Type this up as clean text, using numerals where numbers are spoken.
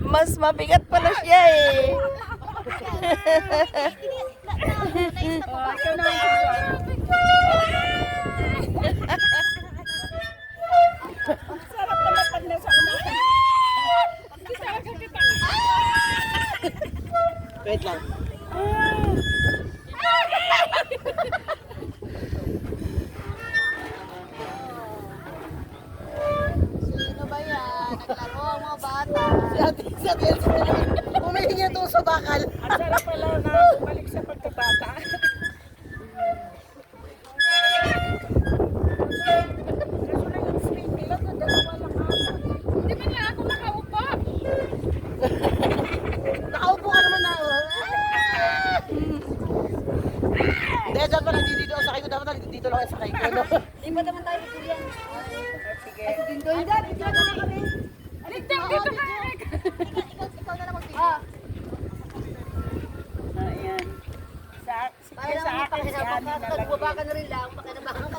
mas mabigat pala siya eh. Sarap naman pag nasa unahan. Wait lang. Sino ba yan? Naglaro ang mga bata. Si Ate Elsa naman. Umihingi niya itong sa bakal. Ang sarap pala na bumalik sa pagkabata. Kaso na yung sleepy lang, dalawa lang ako. Hindi man lang ako nakaupo. Nakaupo ka naman na. Hindi, dyan pa nandito ang sakay ko. Dapat dito lang ang sakay ko. No? Di ba naman tayo nagkulian? Sige. Dito na kami. Aligtang dito ka. Ikaw na lang mag-video. Ayan. Sa Para akin, naman si Ani na pakinabakan. lang. Nagbaba ka na rin lang. Pakinabakan ka